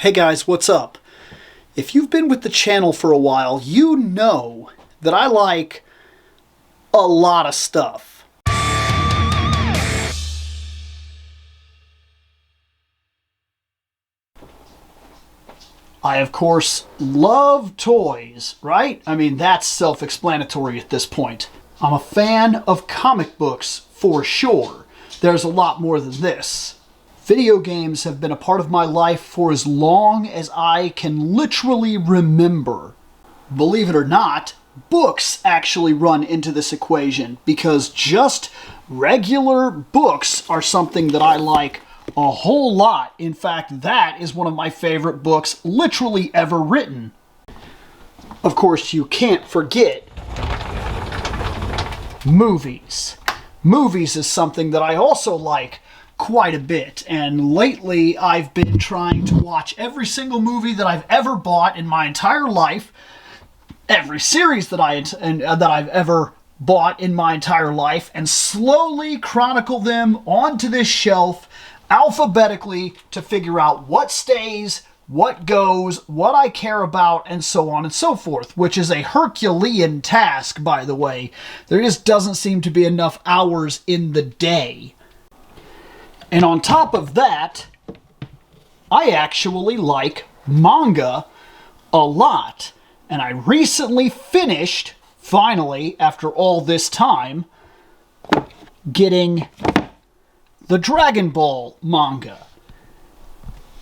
Hey guys, what's up? If you've been with the channel for a while, you know that I like a lot of stuff. I, of course, love toys, right? I mean, that's self-explanatory at this point. I'm a fan of comic books, for sure. There's a lot more than this. Video games have been a part of my life for as long as I can literally remember. Believe it or not, books actually run into this equation because just regular books are something that I like a whole lot. In fact, that is one of my favorite books literally ever written. Of course, you can't forget movies. Movies is something that I also like quite a bit, and lately I've been trying to watch every single movie that I've ever bought in my entire life, every series that I've ever bought in my entire life, and slowly chronicle them onto this shelf alphabetically to figure out what stays, what goes, what I care about, and so on and so forth, which is a Herculean task, by the way. There just doesn't seem to be enough hours in the day. And on top of that, I actually like manga a lot. And I recently finished, finally, after all this time, getting the Dragon Ball manga.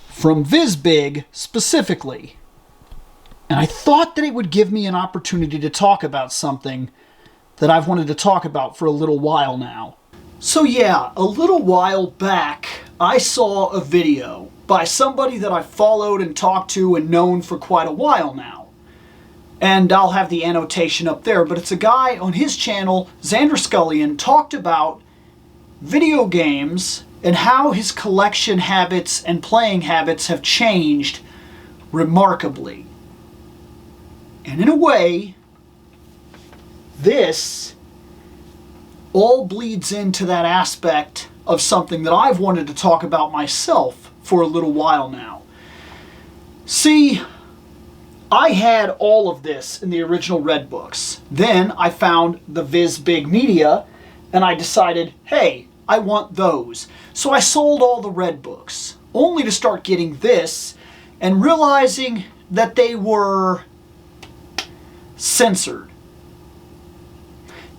From VizBig specifically. And I thought that it would give me an opportunity to talk about something that I've wanted to talk about for a little while now. So yeah, a little while back, I saw a video by somebody that I've followed and talked to and known for quite a while now. And I'll have the annotation up there, but it's a guy on his channel, Xander Scullion, talked about video games and how his collection habits and playing habits have changed remarkably. And in a way, this all bleeds into that aspect of something that I've wanted to talk about myself for a little while now. See, I had all of this in the original Red books. Then I found the VizBig Media, and I decided, hey, I want those. So I sold all the Red books, only to start getting this and realizing that they were censored.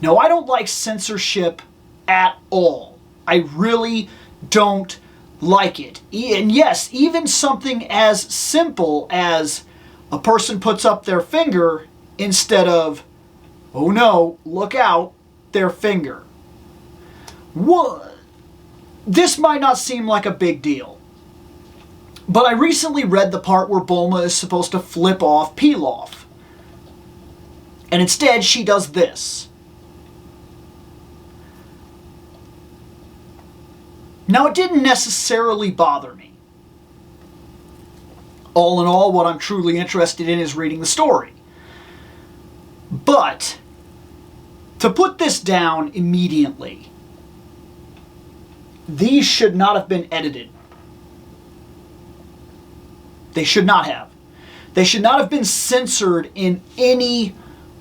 Now, I don't like censorship at all. I really don't like it. And yes, even something as simple as a person puts up their finger instead of, oh no, look out, their finger. This might not seem like a big deal, but I recently read the part where Bulma is supposed to flip off Pilaf. And instead, she does this. Now, it didn't necessarily bother me. All in all, what I'm truly interested in is reading the story. But, to put this down immediately, these should not have been edited. They should not have. They should not have been censored in any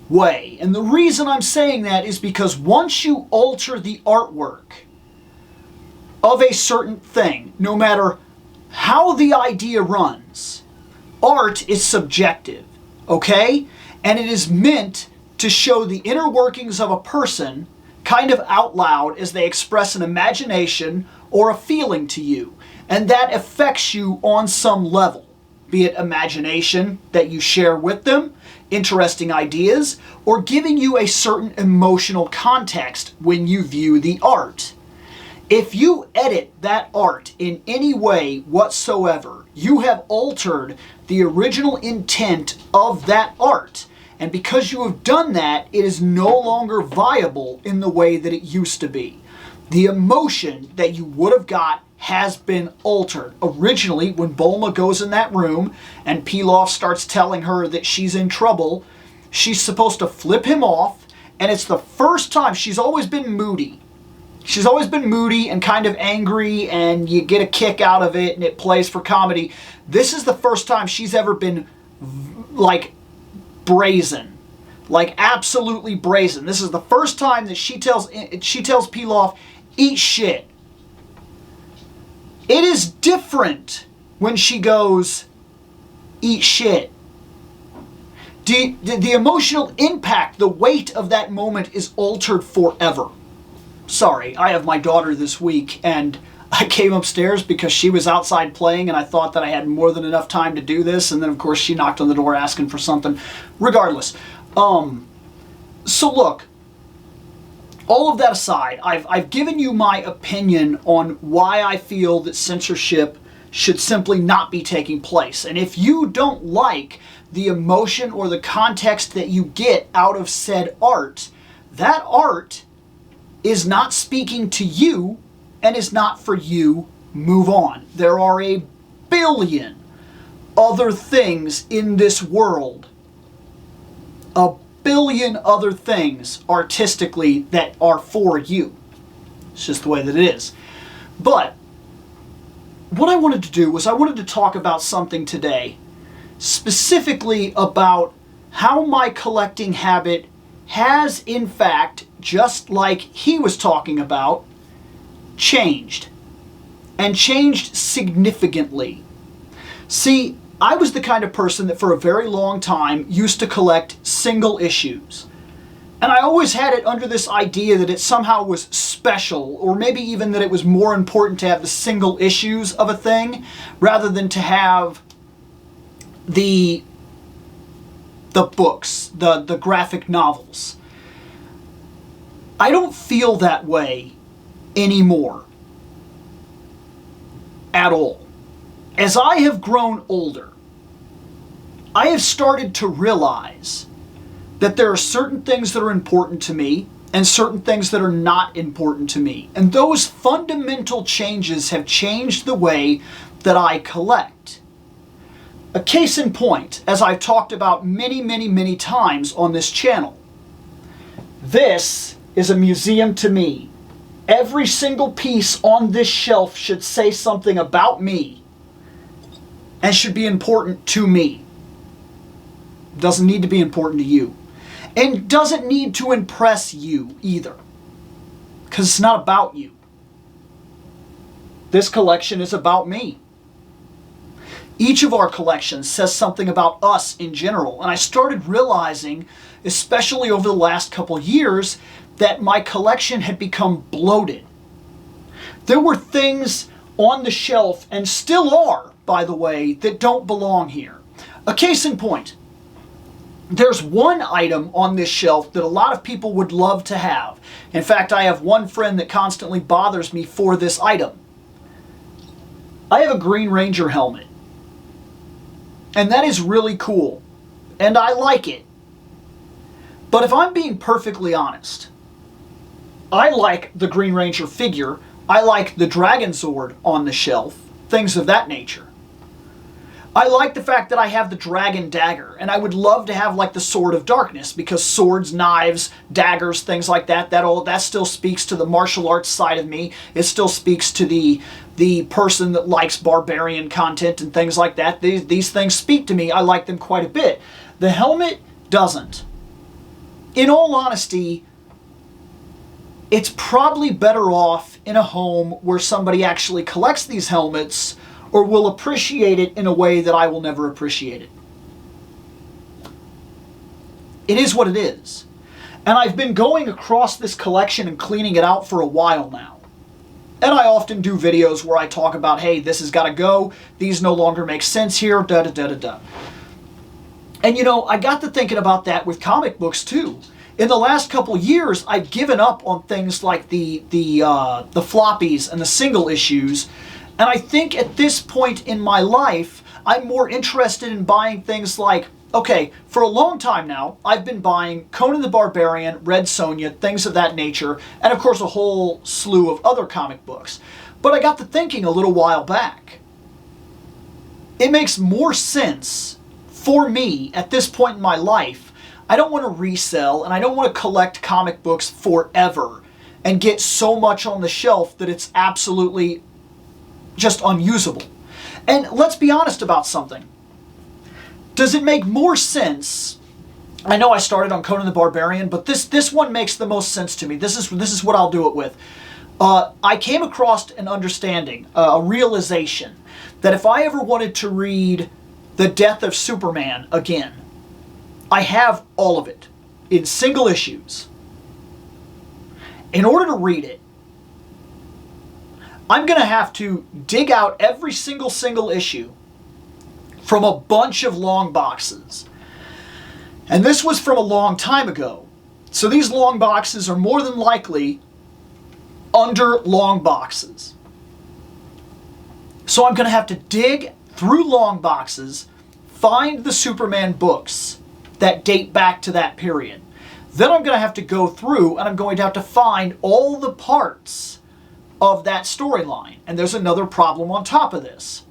way. And the reason I'm saying that is because once you alter the artwork of a certain thing, no matter how the idea runs, art is subjective, okay? And it is meant to show the inner workings of a person kind of out loud as they express an imagination or a feeling to you. And that affects you on some level, be it imagination that you share with them, interesting ideas, or giving you a certain emotional context when you view the art. If you edit that art in any way whatsoever, you have altered the original intent of that art. And because you have done that, it is no longer viable in the way that it used to be. The emotion that you would have got has been altered. Originally, when Bulma goes in that room and Pilaf starts telling her that she's in trouble, she's supposed to flip him off, and it's the first time. She's always been moody. She's always been moody and kind of angry, and you get a kick out of it, and it plays for comedy. This is the first time she's ever been, like, brazen. Like, absolutely brazen. This is the first time that she tells Pilaf, eat shit. It is different when she goes, eat shit. The emotional impact, the weight of that moment is altered forever. Sorry, I have my daughter this week, and I came upstairs because she was outside playing, and I thought that I had more than enough time to do this, and then of course she knocked on the door asking for something. Regardless, so look, all of that aside, I've given you my opinion on why I feel that censorship should simply not be taking place. And if you don't like the emotion or the context that you get out of said art, that art is not speaking to you and is not for you. Move on. There are a billion other things in this world, a billion other things artistically that are for you. It's just the way that it is. But what I wanted to do was I wanted to talk about something today, specifically about how my collecting habit has, in fact, just like he was talking about, changed. And changed significantly. See, I was the kind of person that for a very long time used to collect single issues. And I always had it under this idea that it somehow was special, or maybe even that it was more important to have the single issues of a thing rather than to have the books, the graphic novels. I don't feel that way anymore. At all. As I have grown older, I have started to realize that there are certain things that are important to me and certain things that are not important to me. And those fundamental changes have changed the way that I collect. A case in point, as I've talked about many times on this channel, this is a museum to me. Every single piece on this shelf should say something about me and should be important to me. Doesn't need to be important to you. And doesn't need to impress you either. Because it's not about you. This collection is about me. Each of our collections says something about us in general. And I started realizing, especially over the last couple years, that my collection had become bloated. There were things on the shelf, and still are, by the way, that don't belong here. A case in point. There's one item on this shelf that a lot of people would love to have. In fact, I have one friend that constantly bothers me for this item. I have a Green Ranger helmet. And that is really cool. And I like it. But if I'm being perfectly honest, I like the Green Ranger figure. I like the Dragon Zord on the shelf. Things of that nature. I like the fact that I have the Dragon Dagger, and I would love to have like the Sword of Darkness, because swords, knives, daggers, things like that, that still speaks to the martial arts side of me. It still speaks to the person that likes barbarian content and things like that. These things speak to me. I like them quite a bit. The helmet doesn't. In all honesty, it's probably better off in a home where somebody actually collects these helmets, or will appreciate it in a way that I will never appreciate it. It is what it is. And I've been going across this collection and cleaning it out for a while now. And I often do videos where I talk about, hey, this has got to go, these no longer make sense here, da-da-da-da-da. And you know, I got to thinking about that with comic books too. In the last couple years, I've given up on things like the floppies and the single issues. And I think at this point in my life, I'm more interested in buying things like, okay, for a long time now, I've been buying Conan the Barbarian, Red Sonja, things of that nature, and of course a whole slew of other comic books. But I got to thinking a little while back. It makes more sense for me at this point in my life. I don't want to resell, and I don't want to collect comic books forever and get so much on the shelf that it's absolutely just unusable. And let's be honest about something. Does it make more sense? I know I started on Conan the Barbarian, but this one makes the most sense to me. This is what I'll do it with. I came across an understanding, a realization, that if I ever wanted to read The Death of Superman again, I have all of it in single issues. In order to read it, I'm going to have to dig out every single issue from a bunch of long boxes. And this was from a long time ago. So these long boxes are more than likely under long boxes. So I'm going to have to dig through long boxes, find the Superman books that date back to that period. Then I'm going to have to go through and I'm going to have to find all the parts of that storyline. And there's another problem on top of this.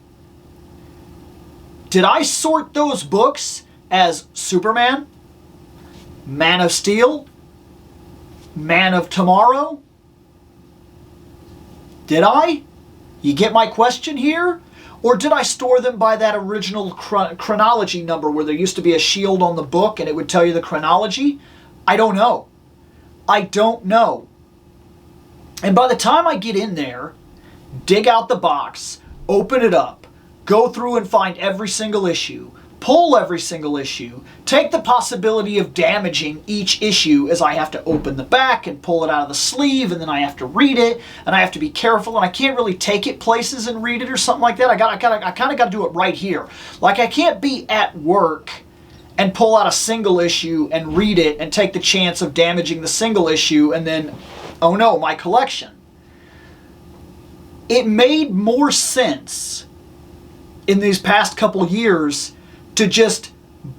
Did I sort those books as Superman, Man of Steel, Man of Tomorrow? Did I? You get my question here? Or did I store them by that original chronology number where there used to be a shield on the book and it would tell you the chronology? I don't know. I don't know. And by the time I get in there, dig out the box, open it up, go through and find every single issue, pull every single issue, take the possibility of damaging each issue as I have to open the back and pull it out of the sleeve, and then I have to read it, and I have to be careful, and I can't really take it places and read it or something like that. I kind of got to do it right here. Like, I can't be at work and pull out a single issue and read it and take the chance of damaging the single issue and then, oh no, my collection. It made more sense in these past couple years to just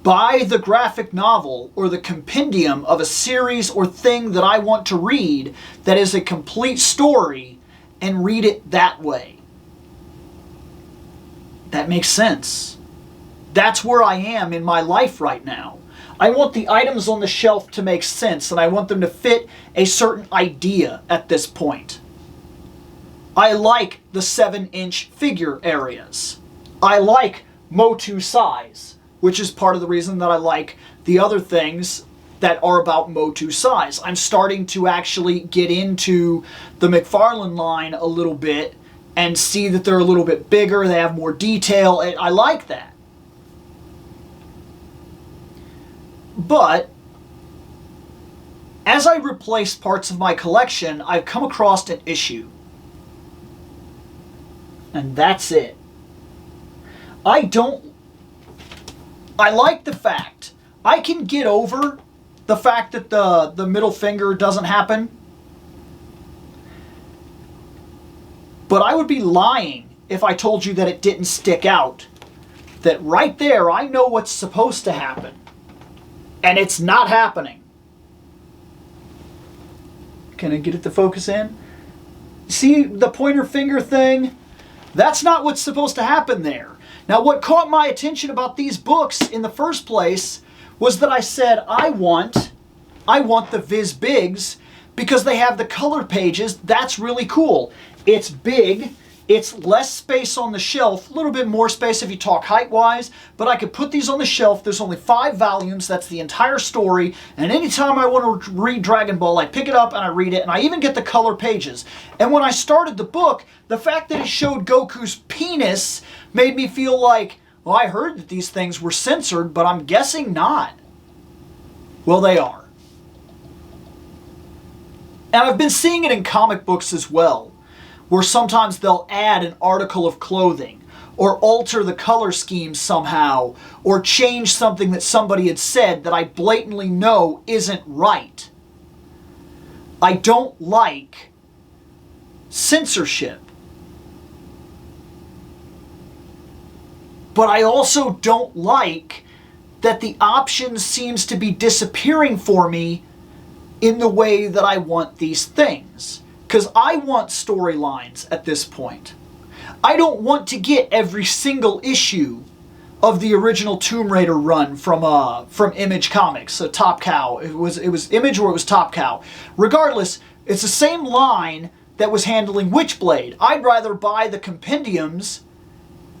buy the graphic novel or the compendium of a series or thing that I want to read that is a complete story and read it that way. That makes sense. That's where I am in my life right now. I want the items on the shelf to make sense, and I want them to fit a certain idea at this point. I like the 7-inch figure areas. I like Motu size, which is part of the reason that I like the other things that are about Motu size. I'm starting to actually get into the McFarlane line a little bit and see that they're a little bit bigger, they have more detail. I like that. But as I replace parts of my collection, I've come across an issue. And that's it. I like the fact, I can get over the fact that the middle finger doesn't happen. But I would be lying if I told you that it didn't stick out. That right there, I know what's supposed to happen. And it's not happening. Can I get it to focus in? See the pointer finger thing? That's not what's supposed to happen there. Now, what caught my attention about these books in the first place was that I said, I want the Viz Bigs because they have the color pages. That's really cool. It's big. It's less space on the shelf, a little bit more space if you talk height-wise, but I could put these on the shelf. There's only 5 volumes. That's the entire story. And anytime I want to read Dragon Ball, I pick it up and I read it, and I even get the color pages. And when I started the book, the fact that it showed Goku's penis made me feel like, well, I heard that these things were censored, but I'm guessing not. Well, they are. And I've been seeing it in comic books as well, where sometimes they'll add an article of clothing or alter the color scheme somehow or change something that somebody had said that I blatantly know isn't right. I don't like censorship. But I also don't like that the option seems to be disappearing for me in the way that I want these things. Because I want storylines at this point. I don't want to get every single issue of the original Tomb Raider run from Image Comics, so Top Cow. It was Image or it was Top Cow. Regardless, it's the same line that was handling Witchblade. I'd rather buy the compendiums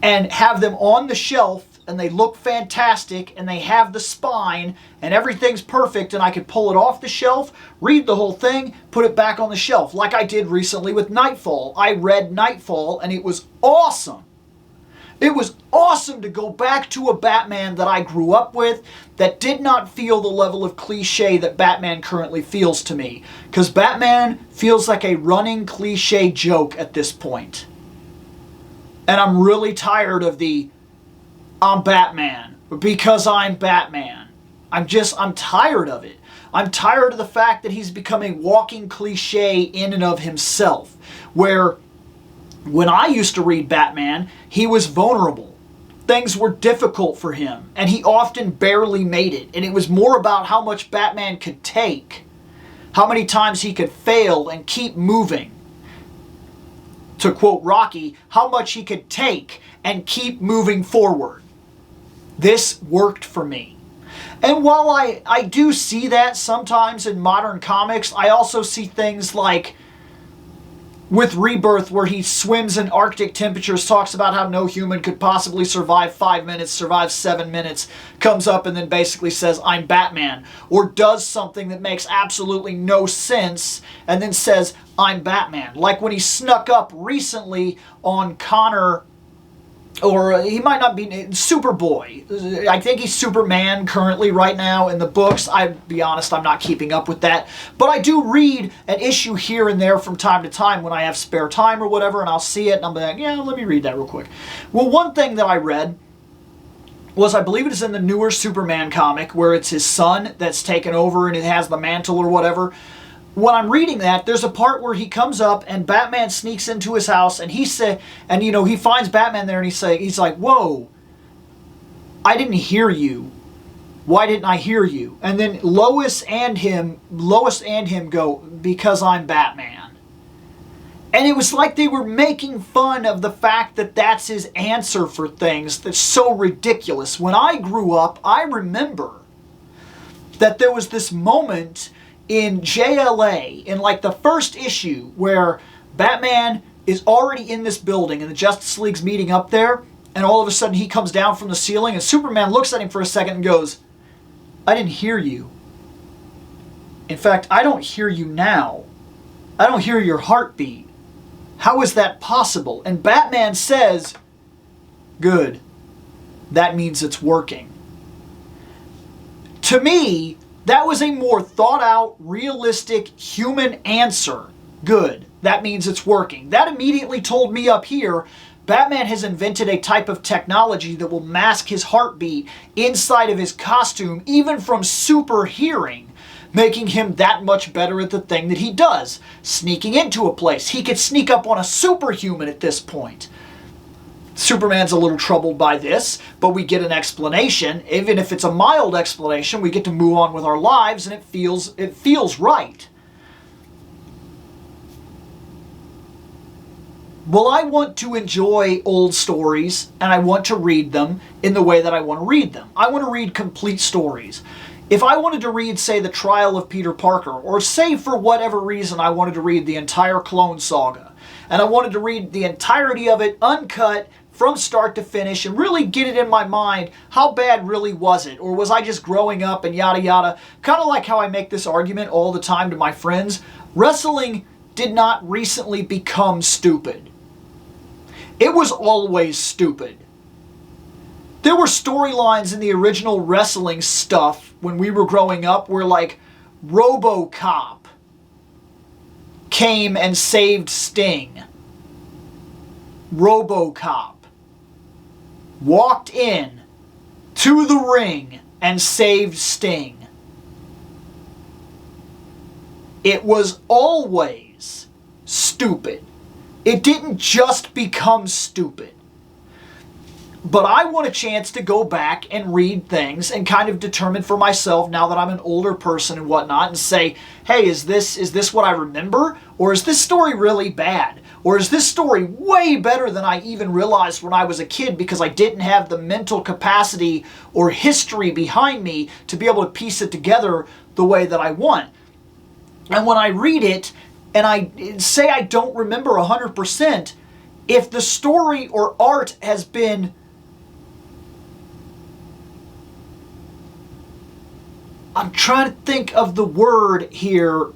and have them on the shelf, and they look fantastic, and they have the spine, and everything's perfect, and I could pull it off the shelf, read the whole thing, put it back on the shelf, like I did recently with Nightfall. I read Nightfall, and it was awesome. It was awesome to go back to a Batman that I grew up with that did not feel the level of cliche that Batman currently feels to me. Because Batman feels like a running cliche joke at this point. And I'm really tired of the I'm Batman because I'm Batman. I'm tired of it. I'm tired of the fact that he's become a walking cliche in and of himself. Where when I used to read Batman, he was vulnerable. Things were difficult for him, and he often barely made it. And it was more about how much Batman could take, how many times he could fail and keep moving. To quote Rocky, how much he could take and keep moving forward. This worked for me. And while I do see that sometimes in modern comics, I also see things like with Rebirth, where he swims in Arctic temperatures, talks about how no human could possibly survive 5 minutes, survive 7 minutes, comes up and then basically says, I'm Batman, or does something that makes absolutely no sense, and then says, I'm Batman. Like when he snuck up recently on Connor, or he might not be, Superboy. I think he's Superman currently right now in the books. I'll be honest, I'm not keeping up with that. But I do read an issue here and there from time to time when I have spare time or whatever, and I'll see it and I'm like, yeah, let me read that real quick. Well, one thing that I read was, I believe it is in the newer Superman comic, where it's his son that's taken over and it has the mantle or whatever. When I'm reading that, there's a part where he comes up and Batman sneaks into his house and he finds Batman there and he's like, whoa, I didn't hear you. Why didn't I hear you? And then Lois and him go, because I'm Batman. And it was like they were making fun of the fact that that's his answer for things that's so ridiculous. When I grew up, I remember that there was this moment in JLA, in like the first issue, where Batman is already in this building and the Justice League's meeting up there, and all of a sudden he comes down from the ceiling and Superman looks at him for a second and goes, I didn't hear you. In fact, I don't hear you now. I don't hear your heartbeat. How is that possible? And Batman says, good. That means it's working. To me, that was a more thought out, realistic, human answer. Good. That means it's working. That immediately told me up here, Batman has invented a type of technology that will mask his heartbeat inside of his costume, even from super hearing, making him that much better at the thing that he does. Sneaking into a place. He could sneak up on a superhuman at this point. Superman's a little troubled by this, but we get an explanation. Even if it's a mild explanation, we get to move on with our lives, and it feels right. Well, I want to enjoy old stories, and I want to read them in the way that I want to read them. I want to read complete stories. If I wanted to read, say, The Trial of Peter Parker, or say for whatever reason I wanted to read the entire Clone Saga, and I wanted to read the entirety of it uncut, from start to finish, and really get it in my mind, how bad really was it? Or was I just growing up and yada yada? Kind of like how I make this argument all the time to my friends. Wrestling did not recently become stupid. It was always stupid. There were storylines in the original wrestling stuff when we were growing up where, like, RoboCop came and saved Sting. RoboCop walked in to the ring and saved Sting. It was always stupid. It didn't just become stupid. But I want a chance to go back and read things and kind of determine for myself, now that I'm an older person and whatnot, and say, hey, is this what I remember? Or is this story really bad? Or is this story way better than I even realized when I was a kid because I didn't have the mental capacity or history behind me to be able to piece it together the way that I want? And when I read it and I say I don't remember 100%, if the story or art has been I'm trying to think of the word here,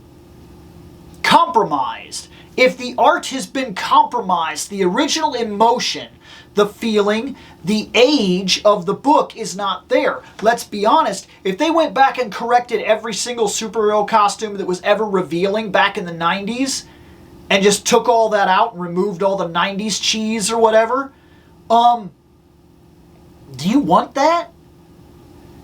compromised. If the art has been compromised, the original emotion, the feeling, the age of the book is not there. Let's be honest, if they went back and corrected every single superhero costume that was ever revealing back in the 90s and just took all that out and removed all the 90s cheese or whatever, do you want that?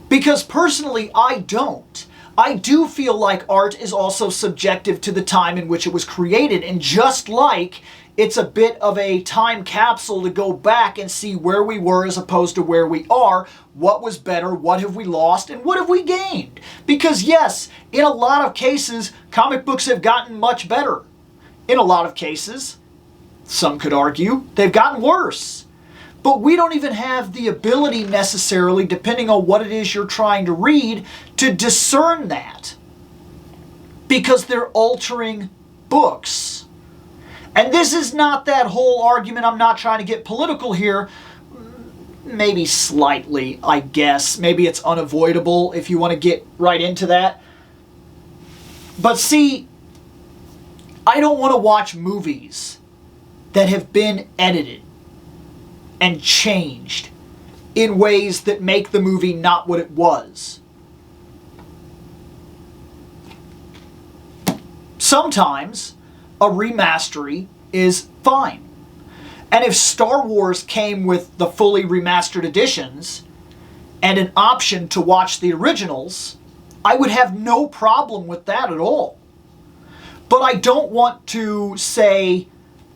Because personally, I don't. I do feel like art is also subjective to the time in which it was created, and just like it's a bit of a time capsule to go back and see where we were as opposed to where we are, what was better, what have we lost, and what have we gained. Because yes, in a lot of cases, comic books have gotten much better. In a lot of cases, some could argue, they've gotten worse. But we don't even have the ability necessarily, depending on what it is you're trying to read, to discern that. Because they're altering books. And this is not that whole argument, I'm not trying to get political here. Maybe slightly, I guess. Maybe it's unavoidable if you want to get right into that. But see, I don't want to watch movies that have been edited and changed in ways that make the movie not what it was. Sometimes a remastery is fine. And if Star Wars came with the fully remastered editions and an option to watch the originals, I would have no problem with that at all. But I don't want to, say,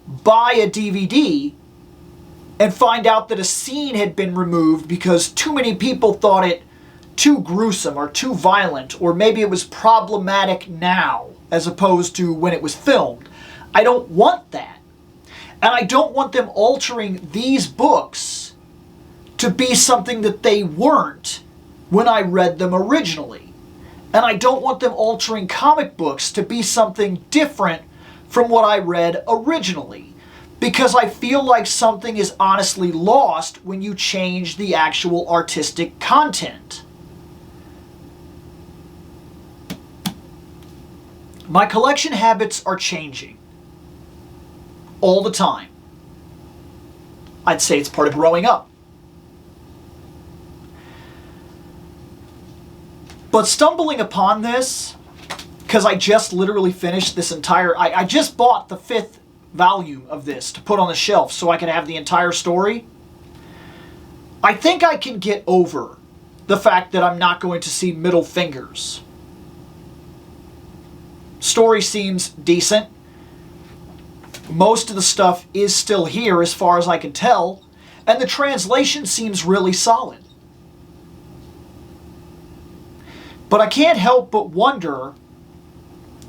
buy a DVD and find out that a scene had been removed because too many people thought it too gruesome or too violent, or maybe it was problematic now as opposed to when it was filmed. I don't want that. And I don't want them altering these books to be something that they weren't when I read them originally. And I don't want them altering comic books to be something different from what I read originally. Because I feel like something is honestly lost when you change the actual artistic content. My collection habits are changing. All the time. I'd say it's part of growing up. But stumbling upon this, because I just literally finished this entire... I just bought the 5th volume of this to put on the shelf so I can have the entire story. I think I can get over the fact that I'm not going to see middle fingers. Story seems decent. Most of the stuff is still here as far as I can tell, and the translation seems really solid. But I can't help but wonder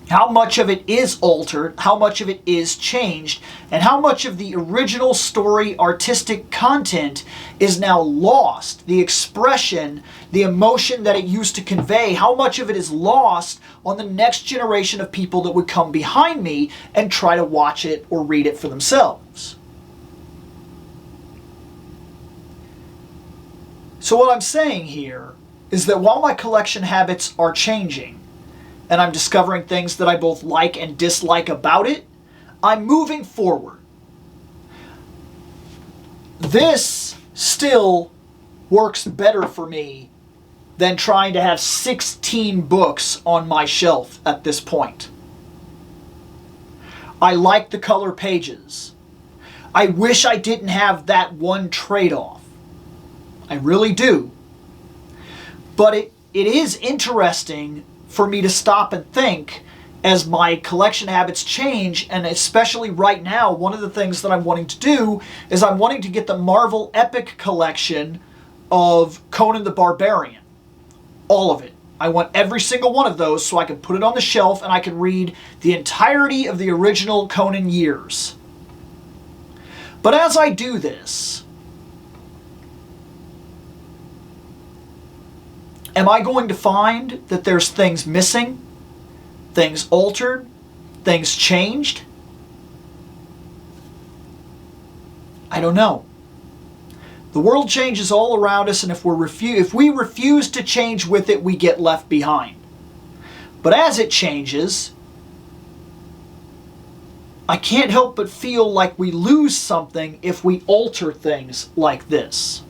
how much of it is altered, how much of it is changed, and how much of the original story artistic content is now lost. The expression, the emotion that it used to convey, how much of it is lost on the next generation of people that would come behind me and try to watch it or read it for themselves. So what I'm saying here is that while my collection habits are changing, and I'm discovering things that I both like and dislike about it, I'm moving forward. This still works better for me than trying to have 16 books on my shelf at this point. I like the color pages. I wish I didn't have that one trade-off. I really do. But it is interesting for me to stop and think as my collection habits change, and especially right now, one of the things that I'm wanting to do is I'm wanting to get the Marvel Epic collection of Conan the Barbarian. All of it. I want every single one of those so I can put it on the shelf and I can read the entirety of the original Conan years. But as I do this, am I going to find that there's things missing, things altered, things changed? I don't know. The world changes all around us, and if we refuse to change with it, we get left behind. But as it changes, I can't help but feel like we lose something if we alter things like this.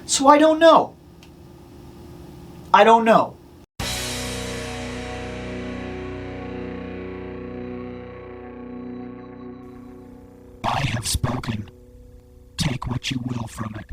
So I don't know. I don't know. I have spoken. Take what you will from it.